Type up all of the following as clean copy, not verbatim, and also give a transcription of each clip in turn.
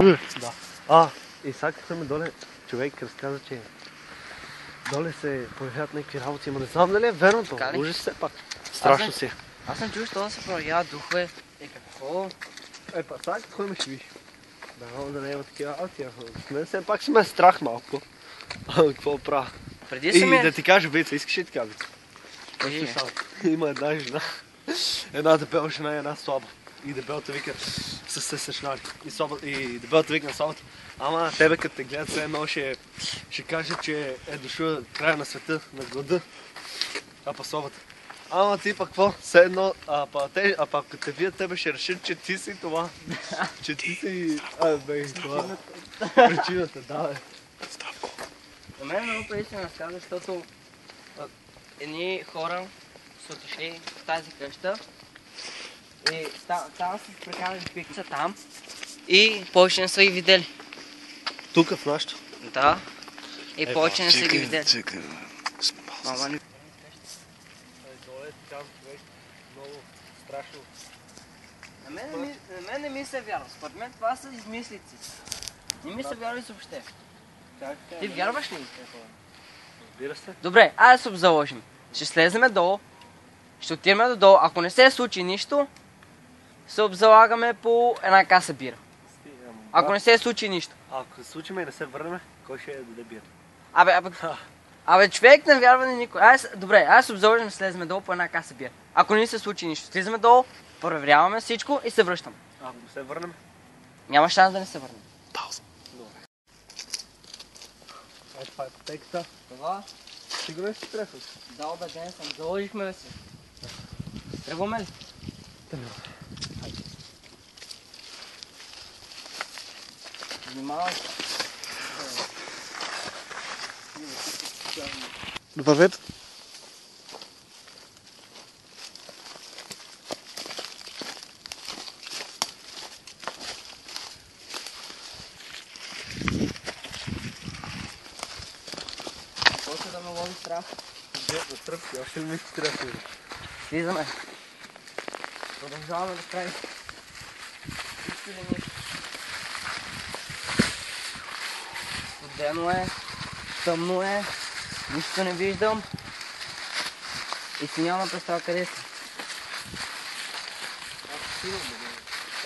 Да. И сега като сме доле, човек разказа, че доле се появяват някакви работи, ама не знам дали е верното. Ужас все пак. Страшно си. Аз съм чул, що да се проявяват духове. Какво? Па сега какво имаш виж? Да не има такива работи, с мен все пак си ме страх малко. Какво правя? И да ти кажа вица, искаш ли така вица? Има една жена, една дебела жена и една слаба. И дебелата вика, са се срещнали. И дебелата вика на слабата, ама тебе като те гледат все едно ще каже, че е дошъл края на света, на глада. А па слабата. Ама ти пък какво? Все едно, като те видят тебе ще решат, че ти си това. Че ти си... това. Причината, да бе. За мен много преди се разказа, защото едни хора са отишли в тази къща и там са прекарали пикча там и повече не са ги видели. Тук в нашото? Да. И повече не са ги видели. Чекай. Мама ни... Много страшно. На мен не ми се вярва. Според мен това са измислици. Не ми се вярва въобще. Ти вярваш ли? Разбира се. Добре, айде да се заложим. Ще слеземе долу, ще отидем додолу. Ако не се случи нищо, се обзалагаме по една каса бира. Ако не се случи нищо. Ако се случим и не се върнем, кой ще даде бира? Абе, човек не вярва на никой. Добре, айде се обзаложим и слеземе долу по една каса бира. Ако не се случи нищо, слизаме долу, проверяваме всичко и се връщаме. Ако не се върнем? Няма шанс да не се върнем. Пауза. Добре. Това е пътеката. Това? Сигурен си тръгваш? Да, убеден съм. Заложихме да си. Тръгваме ли? Тръгваме. Внимавай. Вървете. Почва да ме лови страх. На тръпки, още не ми ще трябва. Слизаме. Продължаваме да правим. Всички ли ни? Студено е, тъмно е, нищо не виждам и си нямам представа къде си.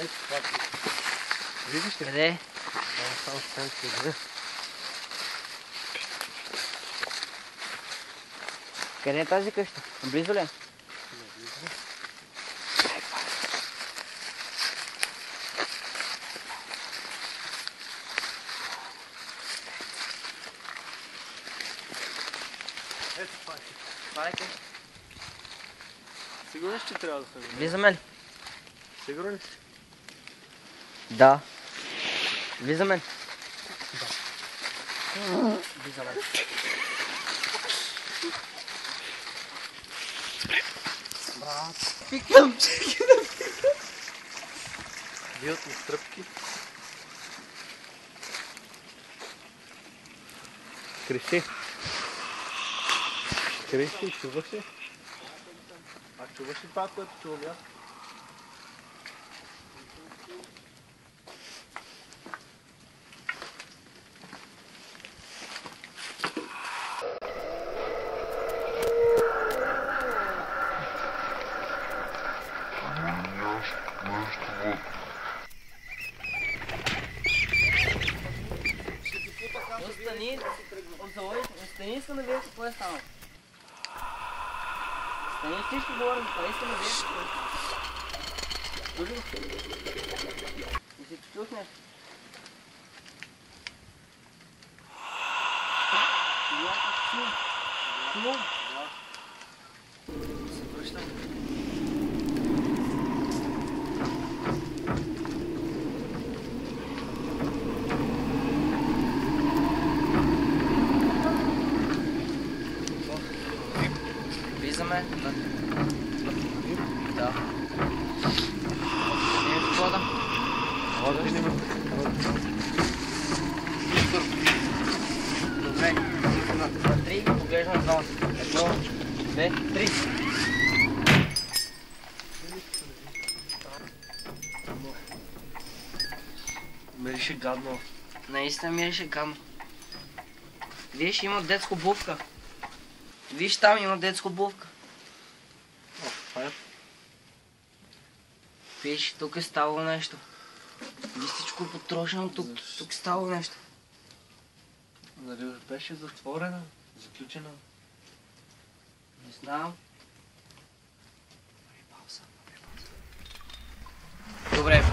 Ето това си. Видиш ли? Къде? Само станция, къде? Къде е тази къща? Близо ли е? Ето това си. Това е къща. Сигурен ще трябва да ходим? Влизаме ли? Сигурен си? Да. Влизаме ли? Да. Влизаме. Брат. Пикам, чекай да пикам. Бият ми стръпки. Кристи. Кристи, чуваш ли? А чуваш ли това, което чувам аз? Остани, искам да видя какво е станало. Остани, всички говорим, това искам да видя какво е станало. И си чух нещо. Шум. Се връщам. Влизаме. Да. Не е вода. Вода ли нема? Добре. На 3 поглеждам зоната. 1, 2, 3. Мирише гадно. Наистина мирише гадно. Виж, има детско обувка. Виж, там има детско обувка. Виж, тук е ставало нещо. Виж, всичко е потрошено, тук е ставало нещо. Нали беше затворена, заключена? Не знам. Добре.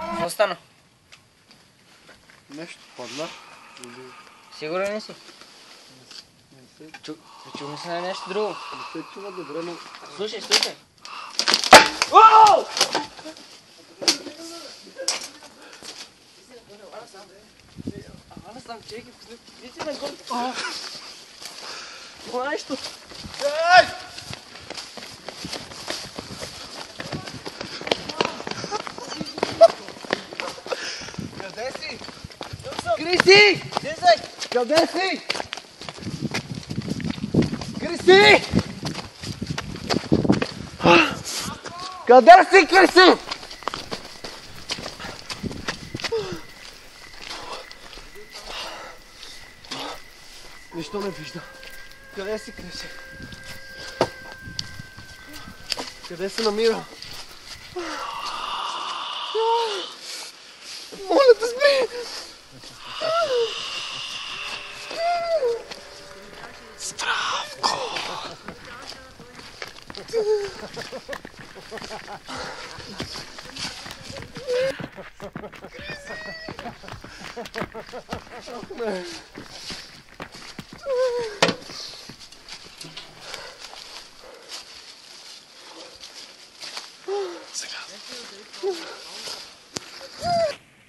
Какво стана? Нещо падна. Сигурен ли си? Чуваме се на нещо друго. Не се чува добре, но... Слушай. Оу! Ана сам, чекай, ви си нагоре. Това нещо. Ей! Къде си? Криси! Къде си? Криси! Къде си, Криси? Нищо не вижда. Къде си, Криси? Къде се намира? Моля те, спри! Здравко!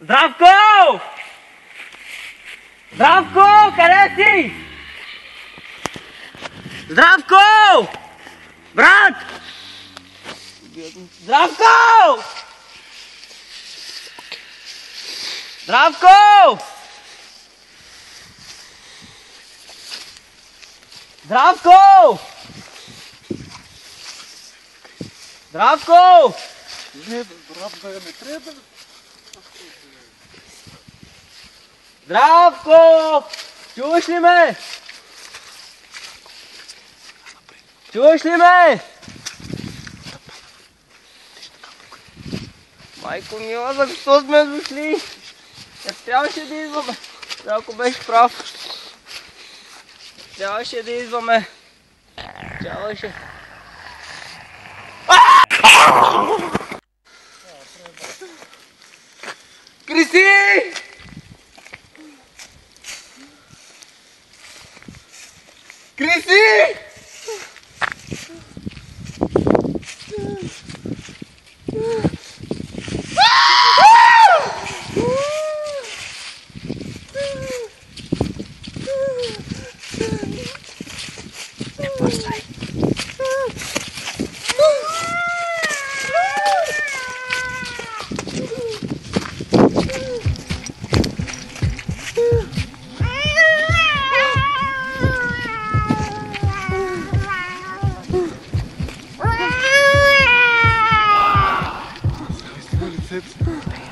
Здравко! Здравко, къде си? Здравко! Брат! Здравко! Здравко! Здравко! Здравко! Не, брат, бе, не трябва. Здравко! Чуваш ли ме? Чуваш ли ме? Майко мила, за какво сме дошли? Не трябваше да идваме. Ако беше прав. Трябваше да идваме. Трябваше. Криси! Криси! Не пускай! Лицето.